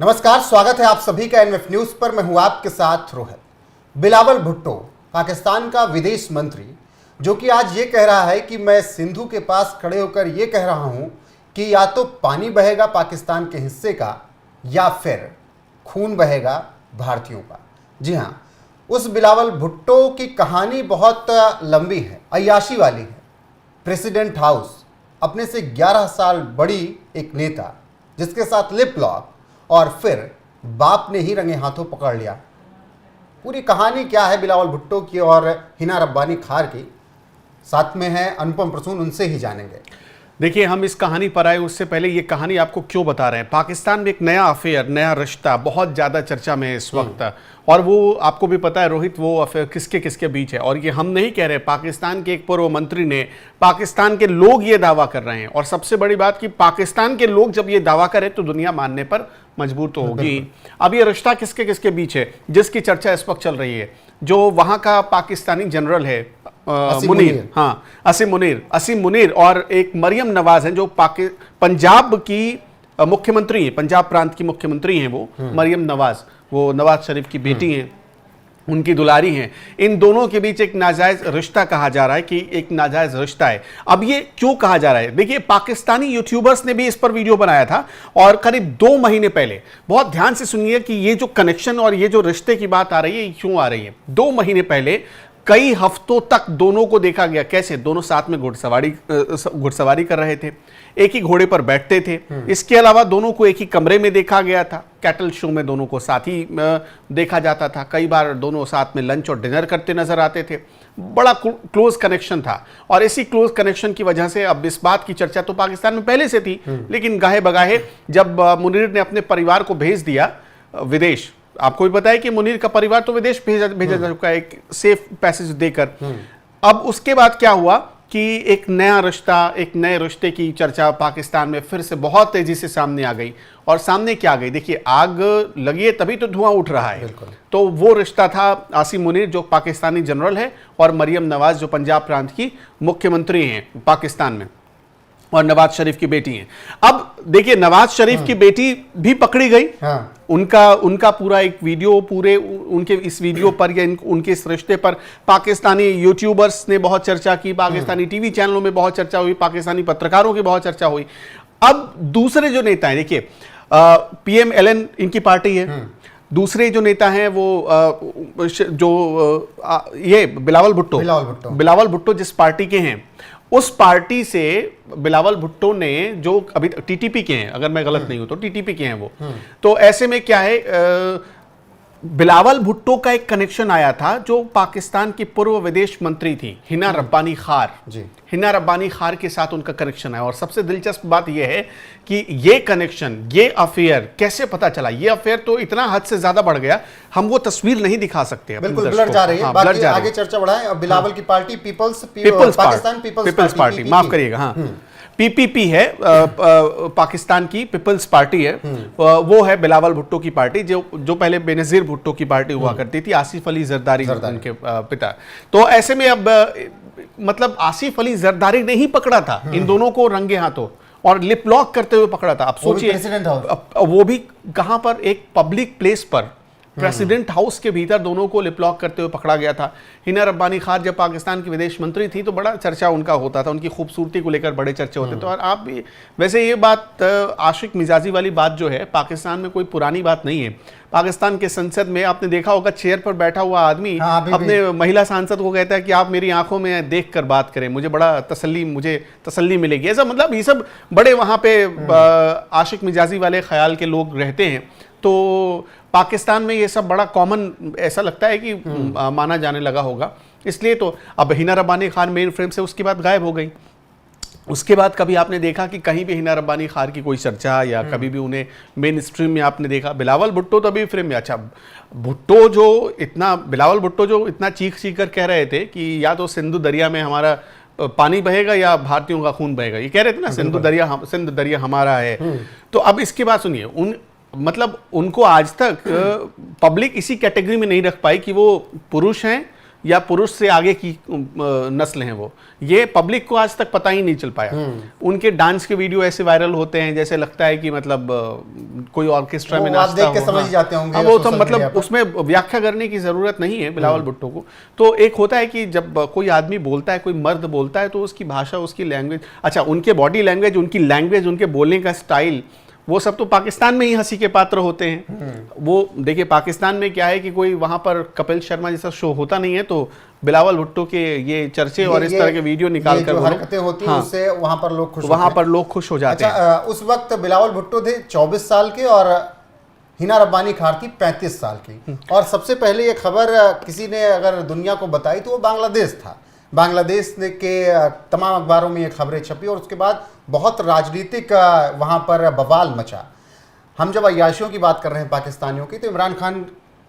नमस्कार, स्वागत है आप सभी का एनएफ न्यूज पर। मैं हूं आपके साथ रोहित। बिलावल भुट्टो, पाकिस्तान का विदेश मंत्री, जो कि आज ये कह रहा है कि मैं सिंधु के पास खड़े होकर ये कह रहा हूं कि या तो पानी बहेगा पाकिस्तान के हिस्से का या फिर खून बहेगा भारतीयों का। जी हां, उस बिलावल भुट्टो की कहानी बहुत लंबी है, अय्याशी वाली है। प्रेसिडेंट हाउस, अपने से 11 साल बड़ी एक नेता, जिसके साथ लिप लॉक, और फिर बाप ने ही रंगे हाथों पकड़ लिया। पूरी कहानी क्या है बिलावल भुट्टो की और हिना रब्बानी खार की, साथ में है अनुपम प्रसून, उनसे ही जानेंगे। देखिए, हम इस कहानी पर आए उससे पहले ये कहानी आपको क्यों बता रहे हैं। पाकिस्तान में एक नया अफेयर, नया रिश्ता बहुत ज़्यादा चर्चा में है इस वक्त, और वो आपको भी पता है रोहित, वो अफेयर किसके किसके बीच है। और ये हम नहीं कह रहे, पाकिस्तान के एक पूर्व मंत्री ने, पाकिस्तान के लोग ये दावा कर रहे हैं। और सबसे बड़ी बात कि पाकिस्तान के लोग जब ये दावा करें तो दुनिया मानने पर मजबूर तो होगी। अब ये रिश्ता किसके किसके बीच है जिसकी चर्चा इस वक्त चल रही है। जो वहाँ का पाकिस्तानी जनरल है मुनीर, हाँ असीम मुनीर, और एक मरियम नवाज हैं जो पंजाब की मुख्यमंत्री हैं, पंजाब प्रांत की मुख्यमंत्री हैं वो मरियम नवाज, वो नवाज शरीफ की बेटी हैं, उनकी दुलारी हैं। इन दोनों के बीच एक नाजायज रिश्ता कहा जा रहा है कि एक नाजायज रिश्ता है। अब ये क्यों कहा जा रहा है? देखिए, पाकिस्तानी यूट्यूबर्स ने भी इस पर वीडियो बनाया था, और करीब 2 महीने पहले, बहुत ध्यान से सुनिए कि ये जो कनेक्शन और ये जो रिश्ते की बात आ रही है क्यों आ रही है। 2 महीने पहले कई हफ्तों तक दोनों को देखा गया, कैसे दोनों साथ में घुड़सवारी कर रहे थे, एक ही घोड़े पर बैठते थे। इसके अलावा दोनों को एक ही कमरे में देखा गया था, कैटल शो में दोनों को साथ ही देखा जाता था। कई बार दोनों साथ में लंच और डिनर करते नजर आते थे। बड़ा क्लोज कनेक्शन था, और इसी क्लोज कनेक्शन की वजह से अब इस बात की चर्चा तो पाकिस्तान में पहले से थी, लेकिन गाहे बगाहे जब मुनीर ने अपने परिवार को भेज दिया विदेश, आपको भी पता है कि मुनीर का परिवार तो विदेश भेजा जा चुका है एक सेफ पैसेज देकर। अब उसके बाद क्या हुआ कि एक नया रिश्ता, एक नए रिश्ते की चर्चा पाकिस्तान में फिर से बहुत तेजी से सामने आ गई। और सामने क्या आ गई? देखिए, आग लगी है तभी तो धुआं उठ रहा है। तो वो रिश्ता था आसिम मुनीर, जो पाकिस्तानी जनरल है, और मरियम नवाज, जो पंजाब प्रांत की मुख्यमंत्री हैं पाकिस्तान में, और नवाज शरीफ की बेटी हैं। अब देखिए, नवाज शरीफ की बेटी भी पकड़ी गई। उनका पूरा एक वीडियो, पूरे उनके इस वीडियो पर या उनके इस रिश्ते पर पाकिस्तानी यूट्यूबर्स ने बहुत चर्चा की, पाकिस्तानी टीवी चैनलों में बहुत चर्चा हुई, पाकिस्तानी पत्रकारों की बहुत चर्चा हुई। अब दूसरे जो नेता हैं, देखिए PMLN इनकी पार्टी है, दूसरे जो नेता हैं वो ये बिलावल भुट्टो जिस पार्टी के हैं, उस पार्टी से बिलावल भुट्टो ने, जो अभी TTP के हैं, अगर मैं गलत नहीं हूं तो TTP के हैं वो, तो ऐसे में क्या है, बिलावल भुट्टो का एक कनेक्शन आया था जो पाकिस्तान की पूर्व विदेश मंत्री थी हिना रब्बानी खार जी। हिना रब्बानी खार के साथ उनका कनेक्शन है। और सबसे दिलचस्प बात यह है कि ये कनेक्शन, ये अफेयर कैसे पता चला। ये अफेयर तो इतना हद से ज्यादा बढ़ गया, हम वो तस्वीर नहीं दिखा सकते। बिल्कुल ब्लर जा रही है। बाकी आगे चर्चा बढ़ाएं। बिलावल की पार्टी पीपल्स पार्टी, माफ करिएगा, हाँ PPP है, पाकिस्तान की पीपल्स पार्टी है, वो है बिलावल भुट्टो की पार्टी, जो पहले बेनजीर भुट्टो की पार्टी हुआ करती थी, आसिफ अली जरदारी उनके पिता। तो ऐसे में अब मतलब आसिफ अली जरदारी ने ही पकड़ा था इन दोनों को रंगे हाथों, और लिप लॉक करते हुए पकड़ा था। अब सोचिए, वो भी कहां पर, एक पब्लिक प्लेस पर, प्रेसिडेंट हाउस के भीतर दोनों को लिप लॉक करते हुए पकड़ा गया था। हिना रब्बानी खार जब पाकिस्तान की विदेश मंत्री थी तो बड़ा चर्चा उनका होता था, उनकी खूबसूरती को लेकर बड़े चर्चे होते थे। और आप भी वैसे, ये बात आशिक मिजाजी वाली बात जो है, पाकिस्तान में कोई पुरानी बात नहीं है। पाकिस्तान के संसद में आपने देखा होगा, चेयर पर बैठा हुआ आदमी अपने महिला सांसद को कहता है कि आप मेरी आंखों में देख कर बात करें, मुझे तसल्ली मिलेगी। ऐसा मतलब ये सब बड़े वहां पे आशिक मिजाजी वाले ख्याल के लोग रहते हैं। तो पाकिस्तान में ये सब बड़ा कॉमन ऐसा लगता है कि माना जाने लगा होगा। इसलिए तो अब हिना रब्बानी खान मेन फ्रेम से उसके बाद गायब हो गई। उसके बाद कभी आपने देखा कि कहीं भी हिना रब्बानी खान की कोई चर्चा, या कभी भी उन्हें मेन स्ट्रीम में आपने देखा। बिलावल भुट्टो तो अभी फ्रेम में। अच्छा, बिलावल भुट्टो जो इतना चीख कर कह रहे थे कि या तो सिंधु दरिया में हमारा पानी बहेगा या भारतीयों का खून बहेगा, ये कह रहे थे ना, सिंधु दरिया हमारा है। तो अब इसके बाद सुनिए, मतलब उनको आज तक पब्लिक इसी कैटेगरी में नहीं रख पाई कि वो पुरुष हैं या पुरुष से आगे की नस्ल हैं वो, ये पब्लिक को आज तक पता ही नहीं चल पाया। उनके डांस के वीडियो ऐसे वायरल होते हैं जैसे लगता है कि मतलब कोई ऑर्केस्ट्रा में नाचता देख के समझ ही जाते होंगे। वो तो मतलब उसमें व्याख्या करने की जरूरत नहीं है बिलावल भुट्टो को। तो एक होता है कि जब कोई आदमी बोलता है, कोई मर्द बोलता है, तो उसकी भाषा, उसकी लैंग्वेज, अच्छा उनके बॉडी लैंग्वेज, उनकी लैंग्वेज, उनके बोलने का स्टाइल, वो सब तो पाकिस्तान में ही हंसी के पात्र होते हैं। वो देखिए पाकिस्तान में क्या है कि कोई वहां पर कपिल शर्मा जैसा शो होता नहीं है, तो बिलावल भुट्टो के ये चर्चे और इस तरह के वीडियो निकाल कर हरकतें होती हैं, उससे वहां पर लोग खुश हो जाते हैं। उस वक्त बिलावल भुट्टो थे 24 साल के और हिना रब्बानी खान थी 35 साल की। और सबसे पहले ये खबर किसी ने अगर दुनिया को बताई तो वो बांग्लादेश था। बांग्लादेश के तमाम अखबारों में ये खबरें छपी और उसके बाद बहुत राजनीतिक वहाँ पर बवाल मचा। हम जब अय्याशियों की बात कर रहे हैं पाकिस्तानियों की, तो इमरान खान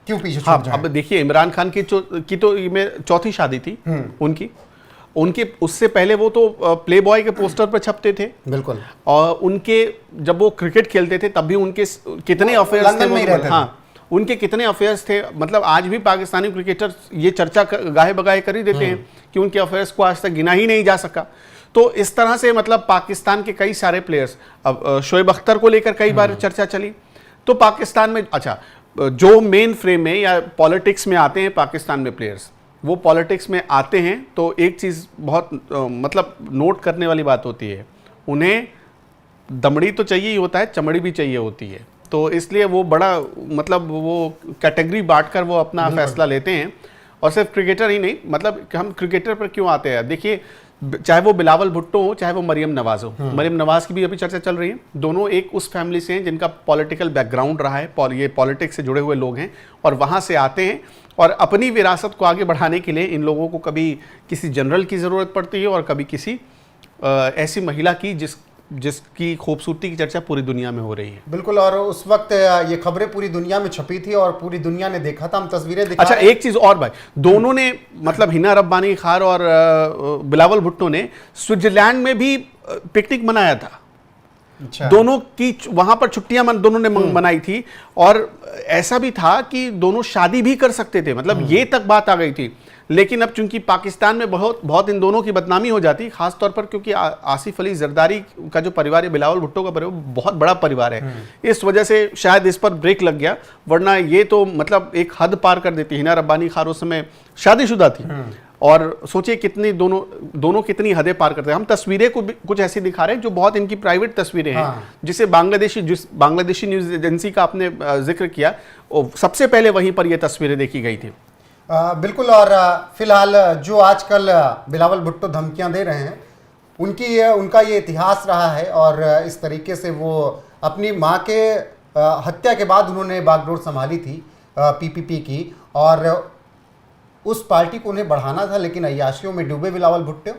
क्यों पीछे छूट जाए? अब देखिए इमरान खान की तो में चौथी शादी थी उनकी उससे पहले वो तो प्ले बॉय के पोस्टर पर छपते थे। बिल्कुल। और उनके जब वो क्रिकेट खेलते थे तब भी उनके कितने अफेयर्स थे, हाँ उनके कितने अफेयर्स थे। मतलब आज भी पाकिस्तानी क्रिकेटर ये चर्चा गाहे बगाहे कर ही देते हैं कि उनके अफेयर्स को आज तक गिना ही नहीं जा सका। तो इस तरह से मतलब पाकिस्तान के कई सारे प्लेयर्स, अब शोएब अख्तर को लेकर कई बार चर्चा चली। तो पाकिस्तान में अच्छा जो मेन फ्रेम में या पॉलिटिक्स में आते हैं पाकिस्तान में प्लेयर्स, वो पॉलिटिक्स में आते हैं तो एक चीज़ बहुत मतलब नोट करने वाली बात होती है, उन्हें दमड़ी तो चाहिए ही होता है, चमड़ी भी चाहिए होती है। तो इसलिए वो बड़ा मतलब वो कैटेगरी बांटकर वो अपना फैसला लेते हैं। और सिर्फ क्रिकेटर ही नहीं, मतलब हम क्रिकेटर पर क्यों आते हैं, देखिए चाहे वो बिलावल भुट्टो हो चाहे वो मरियम नवाज हो, मरियम नवाज की भी अभी चर्चा चल रही है। दोनों एक उस फैमिली से हैं जिनका पॉलिटिकल बैकग्राउंड रहा है, ये पॉलिटिक्स से जुड़े हुए लोग हैं और वहाँ से आते हैं। और अपनी विरासत को आगे बढ़ाने के लिए इन लोगों को कभी किसी जनरल की ज़रूरत पड़ती है और कभी किसी ऐसी महिला की जिसकी खूबसूरती की चर्चा पूरी दुनिया में हो रही है। बिल्कुल। और उस वक्त ये खबरें पूरी दुनिया में छपी थी और पूरी दुनिया ने देखा था, हम तस्वीरें दिखा। अच्छा एक चीज और भाई, दोनों ने मतलब हिना रब्बानी खान और बिलावल भुट्टो ने स्विट्जरलैंड में भी पिकनिक मनाया था। अच्छा। दोनों की वहां पर छुट्टियां दोनों ने मनाई थी और ऐसा भी था कि दोनों शादी भी कर सकते थे, मतलब ये तक बात आ गई थी। लेकिन अब चूंकि पाकिस्तान में बहुत इन दोनों की बदनामी हो जाती, खास तौर पर क्योंकि आसिफ अली जरदारी का जो परिवार है, बिलावल भुट्टो का परिवार बहुत बड़ा परिवार है, इस वजह से शायद इस पर ब्रेक लग गया। वरना ये तो मतलब एक हद पार कर देती। हिना रब्बानी खान उस समय शादीशुदा थी और सोचिए कितनी दोनों कितनी हदें पार करते हैं। हम तस्वीरें को कुछ ऐसी दिखा रहे हैं जो बहुत इनकी प्राइवेट तस्वीरें हैं, जिसे बांग्लादेशी न्यूज एजेंसी का आपने जिक्र किया, सबसे पहले वहीं पर ये तस्वीरें देखी गई थी। बिल्कुल। और फिलहाल जो आजकल बिलावल भुट्टो धमकियां दे रहे हैं, उनका ये इतिहास रहा है और इस तरीके से वो अपनी मां के हत्या के बाद उन्होंने बागडोर संभाली थी पीपीपी की, और उस पार्टी को उन्हें बढ़ाना था, लेकिन अय्याशियों में डूबे बिलावल भुट्टो।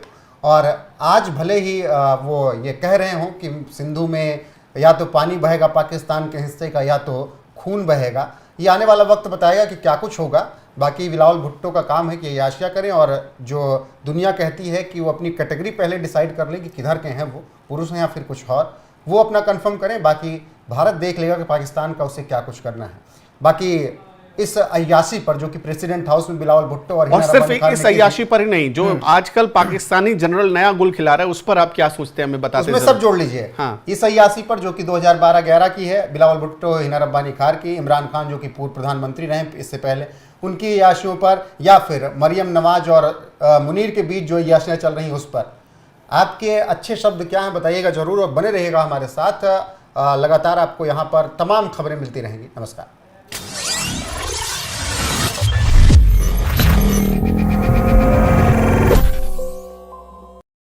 और आज भले ही वो ये कह रहे हों कि सिंधु में या तो पानी बहेगा पाकिस्तान के हिस्से का या तो खून बहेगा, ये आने वाला वक्त बताएगा कि क्या कुछ होगा। बाकी बिलावल भुट्टो का काम है कि अय्याशियाँ करें और जो दुनिया कहती है कि वो अपनी कैटेगरी पहले डिसाइड कर ले कि किधर के हैं, वो पुरुष हैं या फिर कुछ और, वो अपना कंफर्म करें। बाकी भारत देख लेगा कि पाकिस्तान का उसे क्या कुछ करना है। बाकी इस अय्याशी पर जो कि प्रेसिडेंट हाउस में बिलावल भुट्टो और सिर्फ एक इस अय्याशी पर ही नहीं, जो आजकल पाकिस्तानी जनरल नया गुल खिला रहा है, उस पर आप क्या सोचते हैं हमें बताते हैं। उसमें सब जोड़ लीजिए। हाँ। इस अय्याशी पर जो कि 2012-11 की है, बिलावल भुट्टो, हिना रब्बानी खान की, इमरान खान जो कि पूर्व प्रधानमंत्री रहे इससे पहले, उनकी अय्याशियों पर, या फिर मरियम नवाज और मुनीर के बीच जो अय्याशियाँ चल रही उस पर आपके अच्छे शब्द क्या हैं बताइएगा जरूर और बने रहिएगा हमारे साथ। लगातार आपको यहाँ पर तमाम खबरें मिलती रहेंगी। नमस्कार।